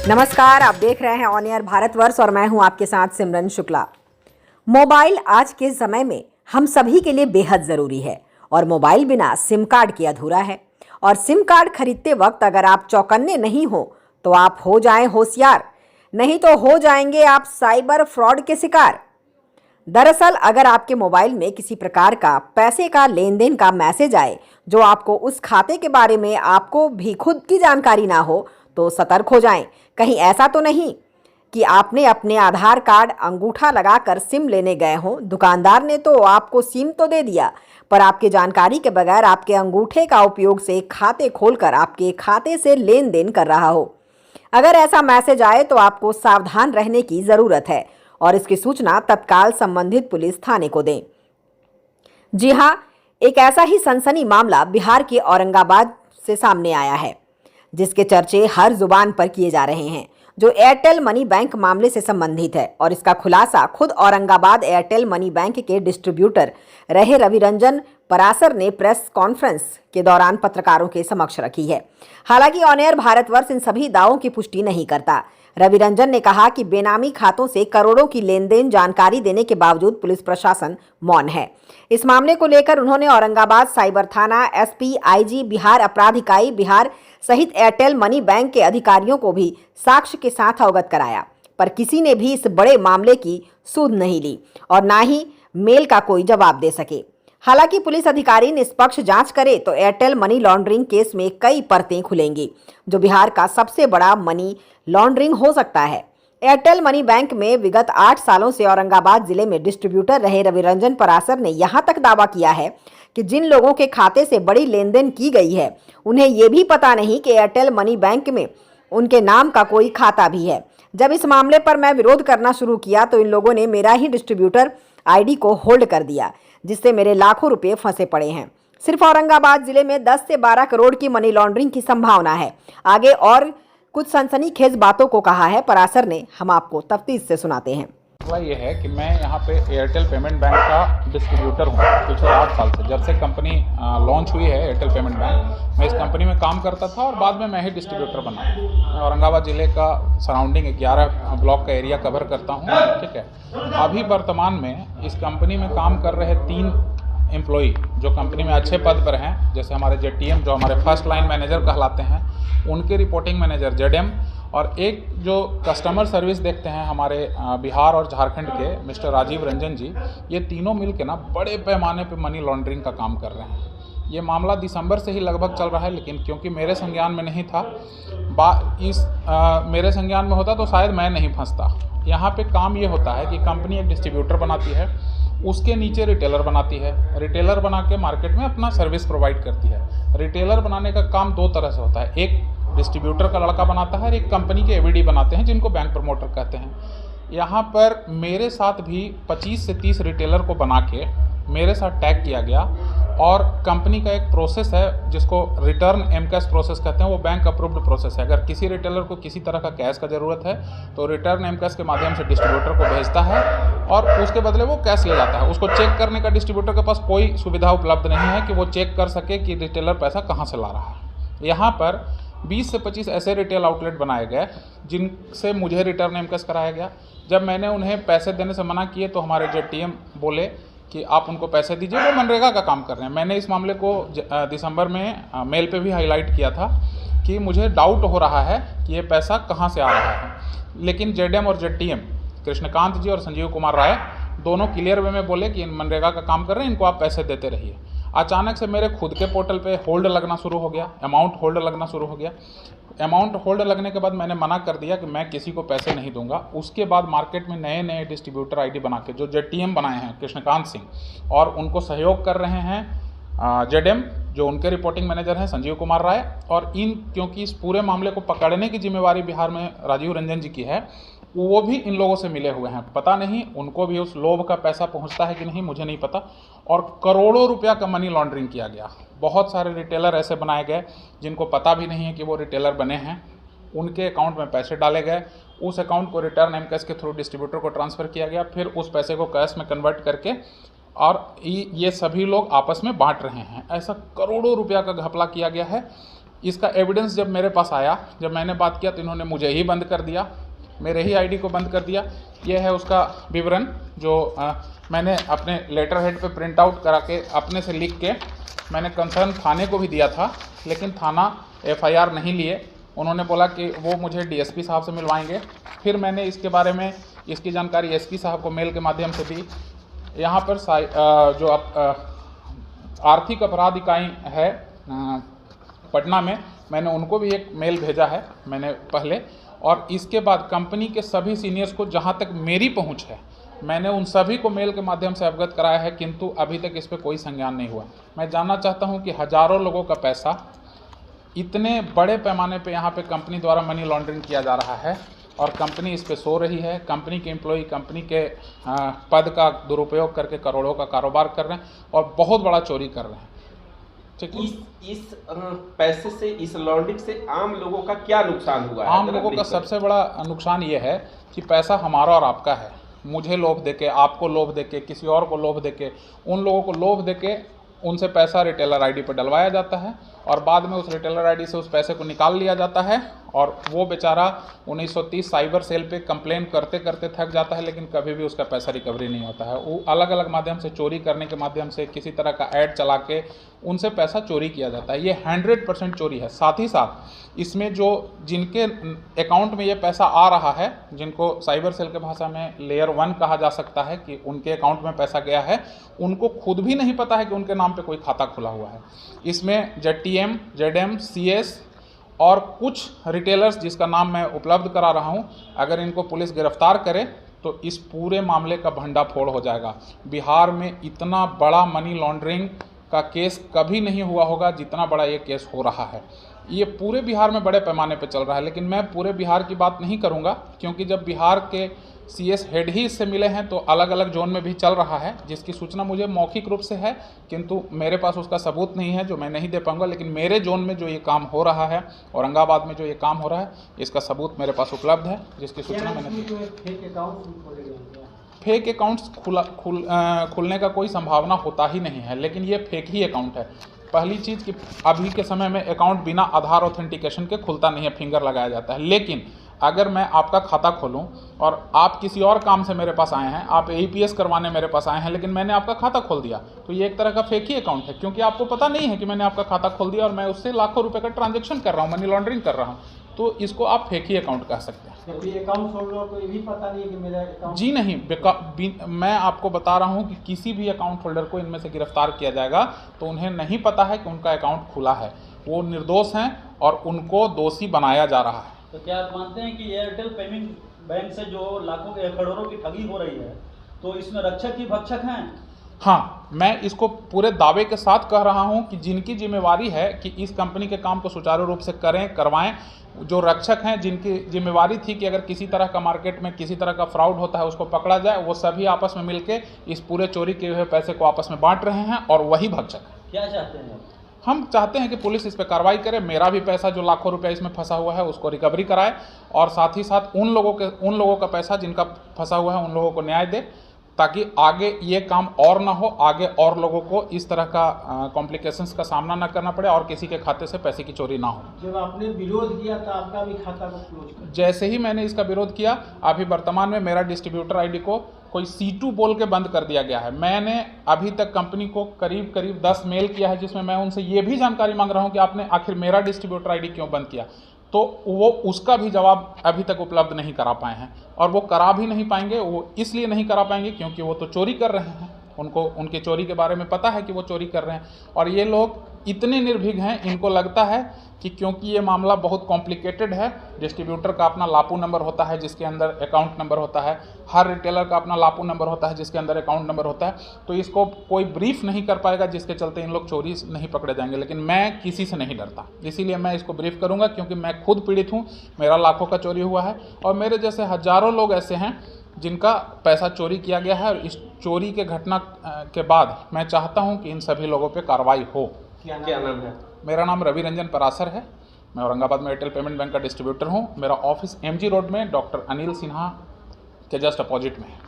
नमस्कार, आप देख रहे हैं ऑन एयर भारतवर्ष और मैं हूं आपके साथ सिमरन शुक्ला। मोबाइल आज के समय में हम सभी के लिए बेहद ज़रूरी है और मोबाइल बिना सिम कार्ड के अधूरा है। और सिम कार्ड खरीदते वक्त अगर आप चौकन्ने नहीं हो तो आप हो जाएं होशियार, नहीं तो हो जाएंगे आप साइबर फ्रॉड के शिकार। दरअसल अगर आपके मोबाइल में किसी प्रकार का पैसे का लेन देन का मैसेज आए जो आपको उस खाते के बारे में आपको भी खुद की जानकारी ना हो तो सतर्क हो जाएं। कहीं ऐसा तो नहीं कि आपने अपने आधार कार्ड अंगूठा लगाकर सिम लेने गए हों, दुकानदार ने तो आपको सिम तो दे दिया पर आपकी जानकारी के बगैर आपके अंगूठे का उपयोग से खाते खोलकर आपके खाते से लेन देन कर रहा हो। अगर ऐसा मैसेज आए तो आपको सावधान रहने की ज़रूरत है और इसकी सूचना तत्काल संबंधित पुलिस थाने को दें। जी हाँ, एक ऐसा ही सनसनी मामला बिहार के औरंगाबाद से सामने आया है जिसके चर्चे हर जुबान पर किए जा रहे हैं, जो एयरटेल मनी बैंक मामले से संबंधित है। और इसका खुलासा खुद औरंगाबाद एयरटेल मनी बैंक के डिस्ट्रीब्यूटर रहे रविरंजन परासर ने प्रेस कॉन्फ्रेंस के दौरान पत्रकारों के समक्ष रखी है। हालांकि ऑन एयर भारतवर्ष इन सभी दावों की पुष्टि नहीं करता। रविरंजन ने कहा कि बेनामी खातों से करोड़ों की लेन देन जानकारी देने के बावजूद पुलिस प्रशासन मौन है। इस मामले को लेकर उन्होंने औरंगाबाद साइबर थाना, एसपी, आईजी, बिहार अपराध इकाई बिहार सहित एयरटेल मनी बैंक के अधिकारियों को भी साक्ष्य के साथ अवगत कराया, पर किसी ने भी इस बड़े मामले की सूद नहीं ली और ना ही मेल का कोई जवाब दे सके। हालांकि पुलिस अधिकारी निष्पक्ष जांच करे तो एयरटेल मनी लॉन्ड्रिंग केस में कई परतें खुलेंगी, जो बिहार का सबसे बड़ा मनी लॉन्ड्रिंग हो सकता है। एयरटेल मनी बैंक में विगत 8 सालों से औरंगाबाद जिले में डिस्ट्रीब्यूटर रहे रविरंजन परासर ने यहां तक दावा किया है कि जिन लोगों के खाते से बड़ी लेन देन की गई है उन्हें ये भी पता नहीं कि एयरटेल मनी बैंक में उनके नाम का कोई खाता भी है। जब इस मामले पर मैं विरोध करना शुरू किया तो इन लोगों ने मेरा ही डिस्ट्रीब्यूटर आईडी को होल्ड कर दिया, जिससे मेरे लाखों रुपए फंसे पड़े हैं। सिर्फ औरंगाबाद जिले में 10 से 12 करोड़ की मनी लॉन्ड्रिंग की संभावना है। आगे और कुछ सनसनीखेज बातों को कहा है परासर ने, हम आपको तफ्तीश से सुनाते हैं। मसला ये है कि मैं यहाँ पे एयरटेल पेमेंट बैंक का डिस्ट्रीब्यूटर हूँ पिछले 8 साल से। जब से कंपनी लॉन्च हुई है एयरटेल पेमेंट बैंक, मैं इस कंपनी में काम करता था और बाद में मैं ही डिस्ट्रीब्यूटर बना। मैं औरंगाबाद ज़िले का सराउंडिंग 11 ब्लॉक का एरिया कवर करता हूँ, ठीक है। अभी वर्तमान में इस कंपनी में काम कर रहे 3 एम्प्लॉई जो कंपनी में अच्छे पद पर हैं, जैसे हमारे जेटीएम जो हमारे फर्स्ट लाइन मैनेजर कहलाते हैं, उनके रिपोर्टिंग मैनेजर जेडएम, और एक जो कस्टमर सर्विस देखते हैं हमारे बिहार और झारखंड के मिस्टर राजीव रंजन जी, ये तीनों मिल के ना बड़े पैमाने पे मनी लॉन्ड्रिंग का काम कर रहे हैं। ये मामला दिसंबर से ही लगभग चल रहा है, लेकिन क्योंकि मेरे संज्ञान में नहीं था, मेरे संज्ञान में होता तो शायद मैं नहीं फंसता। यहाँ पे काम ये होता है कि कंपनी एक डिस्ट्रीब्यूटर बनाती है, उसके नीचे रिटेलर बनाती है, रिटेलर बना के मार्केट में अपना सर्विस प्रोवाइड करती है। रिटेलर बनाने का काम 2 तरह से होता है, एक डिस्ट्रीब्यूटर का लड़का बनाता है और एक कंपनी के एवीडी बनाते हैं जिनको बैंक प्रमोटर कहते हैं। यहाँ पर मेरे साथ भी 25 से 30 रिटेलर को बना के मेरे साथ टैग किया गया और कंपनी का एक प्रोसेस है जिसको रिटर्न एम कैश प्रोसेस कहते हैं, वो बैंक अप्रूव्ड प्रोसेस है। अगर किसी रिटेलर को किसी तरह का कैश का ज़रूरत है तो रिटर्न एम कैश के माध्यम से डिस्ट्रीब्यूटर को भेजता है और उसके बदले वो कैश ले जाता है। उसको चेक करने का डिस्ट्रीब्यूटर के पास कोई सुविधा उपलब्ध नहीं है कि वो चेक कर सके कि रिटेलर पैसा कहाँ से ला रहा है। यहाँ पर 20 से 25 ऐसे रिटेल आउटलेट बनाए गए जिनसे मुझे रिटर्न एम कैश कराया गया। जब मैंने उन्हें पैसे देने से मना किए तो हमारे जेटीएम बोले कि आप उनको पैसे दीजिए, वो मनरेगा का काम कर रहे हैं। मैंने इस मामले को दिसंबर में मेल पे भी हाईलाइट किया था कि मुझे डाउट हो रहा है कि ये पैसा कहाँ से आ रहा है, लेकिन जेडएम और जेटीएम कृष्णकांत जी और संजीव कुमार राय दोनों क्लियर वे में बोले कि मनरेगा का काम कर रहे हैं, इनको आप पैसे देते रहिए। अचानक से मेरे खुद के पोर्टल पे होल्ड लगना शुरू हो गया, अमाउंट होल्ड लगना शुरू हो गया। अमाउंट होल्ड लगने के बाद मैंने मना कर दिया कि मैं किसी को पैसे नहीं दूंगा। उसके बाद मार्केट में नए नए डिस्ट्रीब्यूटर आईडी बना के जो जेटीएम बनाए हैं कृष्णकांत सिंह, और उनको सहयोग कर रहे हैं जेडएम जो उनके रिपोर्टिंग मैनेजर हैं संजीव कुमार राय, और क्योंकि इस पूरे मामले को पकड़ने की जिम्मेवारी बिहार में राजीव रंजन जी की है, वो भी इन लोगों से मिले हुए हैं। पता नहीं उनको भी उस लोभ का पैसा पहुंचता है कि नहीं, मुझे नहीं पता। और करोड़ों रुपया का मनी लॉन्ड्रिंग किया गया। बहुत सारे रिटेलर ऐसे बनाए गए जिनको पता भी नहीं है कि वो रिटेलर बने हैं, उनके अकाउंट में पैसे डाले गए, उस अकाउंट को रिटर्न एम कैश के थ्रू डिस्ट्रीब्यूटर को ट्रांसफ़र किया गया, फिर उस पैसे को कैश में कन्वर्ट करके और ये सभी लोग आपस में बांट रहे हैं। ऐसा करोड़ों रुपया का घपला किया गया है। इसका एविडेंस जब मेरे पास आया, जब मैंने बात किया तो इन्होंने मुझे ही बंद कर दिया, मेरे ही आईडी को बंद कर दिया। ये है उसका विवरण जो मैंने अपने लेटर हेड पे प्रिंट आउट करा के अपने से लिख के मैंने कंसर्न थाने को भी दिया था, लेकिन थाना एफआईआर नहीं लिए। उन्होंने बोला कि वो मुझे डीएसपी साहब से मिलवाएंगे। फिर मैंने इसके बारे में इसकी जानकारी एसपी साहब को मेल के माध्यम से दी। यहाँ पर जो आर्थिक अपराध इकाई है पटना में, मैंने उनको भी एक मेल भेजा है मैंने पहले, और इसके बाद कंपनी के सभी सीनियर्स को जहाँ तक मेरी पहुँच है मैंने उन सभी को मेल के माध्यम से अवगत कराया है, किंतु अभी तक इस पर कोई संज्ञान नहीं हुआ। मैं जानना चाहता हूँ कि हज़ारों लोगों का पैसा इतने बड़े पैमाने पे यहाँ पे कंपनी द्वारा मनी लॉन्ड्रिंग किया जा रहा है और कंपनी इस पे सो रही है। कंपनी के एम्प्लॉय कंपनी के पद का दुरुपयोग करके करोड़ों का कारोबार कर रहे हैं और बहुत बड़ा चोरी कर रहे हैं। ठीक है, इस पैसे से, इस लॉन्ड्रिंग से आम लोगों का क्या नुकसान हुआ है? आम लोगों का सबसे बड़ा नुकसान ये है कि पैसा हमारा और आपका है। मुझे लोभ देके, आपको लोभ देके, किसी और को लोभ देके, उन लोगों को लोभ देके उनसे पैसा रिटेलर आईडी पर डलवाया जाता है और बाद में उस रिटेलर आईडी से उस पैसे को निकाल लिया जाता है और वो बेचारा 1930 साइबर सेल पे कंप्लेन करते करते थक जाता है, लेकिन कभी भी उसका पैसा रिकवरी नहीं होता है। वो अलग अलग माध्यम से, चोरी करने के माध्यम से, किसी तरह का ऐड चला के उनसे पैसा चोरी किया जाता है। ये 100% चोरी है। साथ ही साथ इसमें जो जिनके अकाउंट में ये पैसा आ रहा है, जिनको साइबर सेल के भाषा में लेयर 1 कहा जा सकता है कि उनके अकाउंट में पैसा गया है, उनको खुद भी नहीं पता है कि उनके नाम पे कोई खाता खुला हुआ है। इसमें ZTM, ZM, CS और कुछ रिटेलर्स जिसका नाम मैं उपलब्ध करा रहा हूं, अगर इनको पुलिस गिरफ्तार करे तो इस पूरे मामले का भंडाफोड़ हो जाएगा। बिहार में इतना बड़ा मनी लॉन्ड्रिंग का केस कभी नहीं हुआ होगा जितना बड़ा ये केस हो रहा है। ये पूरे बिहार में बड़े पैमाने पर चल रहा है, लेकिन मैं पूरे बिहार की बात नहीं करूंगा क्योंकि जब बिहार के CS हेड ही इससे मिले हैं तो अलग अलग जोन में भी चल रहा है, जिसकी सूचना मुझे मौखिक रूप से है, किंतु मेरे पास उसका सबूत नहीं है जो मैं नहीं दे पाऊंगा। लेकिन मेरे जोन में जो ये काम हो रहा है, औरंगाबाद में जो ये काम हो रहा है, इसका सबूत मेरे पास उपलब्ध है, जिसकी सूचना मैंने फेक अकाउंट्स खुलने का कोई संभावना होता ही नहीं है, लेकिन ये फेक ही अकाउंट है। पहली चीज़ कि अभी के समय में अकाउंट बिना आधार ऑथेंटिकेशन के खुलता नहीं है, फिंगर लगाया जाता है। लेकिन अगर मैं आपका खाता खोलूं और आप किसी और काम से मेरे पास आए हैं, आप APS करवाने मेरे पास आए हैं, लेकिन मैंने आपका खाता खोल दिया, तो ये एक तरह का फेक ही अकाउंट है, क्योंकि आपको पता नहीं है कि मैंने आपका खाता खोल दिया और मैं उससे लाखों रुपए का ट्रांजैक्शन कर रहा हूँ, मनी लॉन्ड्रिंग कर रहा हूँ, तो इसको आप फेक ही अकाउंट कह सकते हैं। अकाउंट खोल रहा तो ये भी पता नहीं है कि मेरा अकाउंट? जी नहीं, मैं आपको बता रहा हूँ कि किसी भी अकाउंट होल्डर को इनमें से गिरफ्तार किया जाएगा तो उन्हें नहीं पता है कि उनका अकाउंट खुला है। वो निर्दोष हैं और उनको दोषी बनाया जा रहा है। तो क्या आप मानते हैं कि एयरटेल पेमेंट बैंक से जो लाखों करोड़ों की ठगी हो रही है, तो इसमें रक्षक ही भक्षक हैं? हाँ, मैं इसको पूरे दावे के साथ कह रहा हूं कि जिनकी जिम्मेवारी है कि इस कंपनी के काम को सुचारू रूप से करवाएं, जो रक्षक हैं, जिनकी जिम्मेवारी थी कि अगर किसी तरह का मार्केट में किसी तरह का फ्रॉड होता है उसको पकड़ा जाए, वो सभी आपस में मिलके इस पूरे चोरी किए हुए पैसे को आपस में बांट रहे हैं और वही भक्षक है। क्या चाहते हैं हम चाहते हैं कि पुलिस इस पर कार्रवाई करे, मेरा भी पैसा जो लाखों रुपया इसमें फंसा हुआ है उसको रिकवरी कराए और साथ ही साथ उन लोगों का पैसा जिनका फंसा हुआ है उन लोगों को न्याय दे, ताकि आगे ये काम और ना हो, आगे और लोगों को इस तरह का कॉम्प्लिकेशंस का सामना ना करना पड़े और किसी के खाते से पैसे की चोरी ना हो। जब आपने विरोध किया था आपका भी खाता को क्लोज कर? जैसे ही मैंने इसका विरोध किया, अभी वर्तमान में मेरा डिस्ट्रीब्यूटर आईडी को कोई C2 बोल के बंद कर दिया गया है। मैंने अभी तक कंपनी को करीब 10 मेल किया है, जिसमें मैं उनसे ये भी जानकारी मांग रहा हूँ कि आपने आखिर मेरा डिस्ट्रीब्यूटर आईडी क्यों बंद किया, तो वो उसका भी जवाब अभी तक उपलब्ध नहीं करा पाए हैं और वो करा भी नहीं पाएंगे। वो इसलिए नहीं करा पाएंगे क्योंकि वो तो चोरी कर रहे हैं, उनको उनके चोरी के बारे में पता है कि वो चोरी कर रहे हैं और ये लोग इतने निर्भीक हैं, इनको लगता है कि क्योंकि ये मामला बहुत कॉम्प्लिकेटेड है, डिस्ट्रीब्यूटर का अपना लापू नंबर होता है जिसके अंदर अकाउंट नंबर होता है, हर रिटेलर का अपना लापू नंबर होता है जिसके अंदर अकाउंट नंबर होता है, तो इसको कोई ब्रीफ नहीं कर पाएगा, जिसके चलते इन लोग चोरी नहीं पकड़े जाएंगे। लेकिन मैं किसी से नहीं डरता, इसीलिए मैं इसको ब्रीफ करूँगा क्योंकि मैं खुद पीड़ित हूँ, मेरा लाखों का चोरी हुआ है और मेरे जैसे हज़ारों लोग ऐसे हैं जिनका पैसा चोरी किया गया है और इस चोरी के घटना के बाद मैं चाहता हूं कि इन सभी लोगों पे कार्रवाई हो। क्या नाम है? मेरा नाम रवि रंजन परासर है। मैं औरंगाबाद में एयरटेल पेमेंट बैंक का डिस्ट्रीब्यूटर हूं। मेरा ऑफिस MG रोड में डॉक्टर अनिल सिन्हा के जस्ट अपोजिट में है।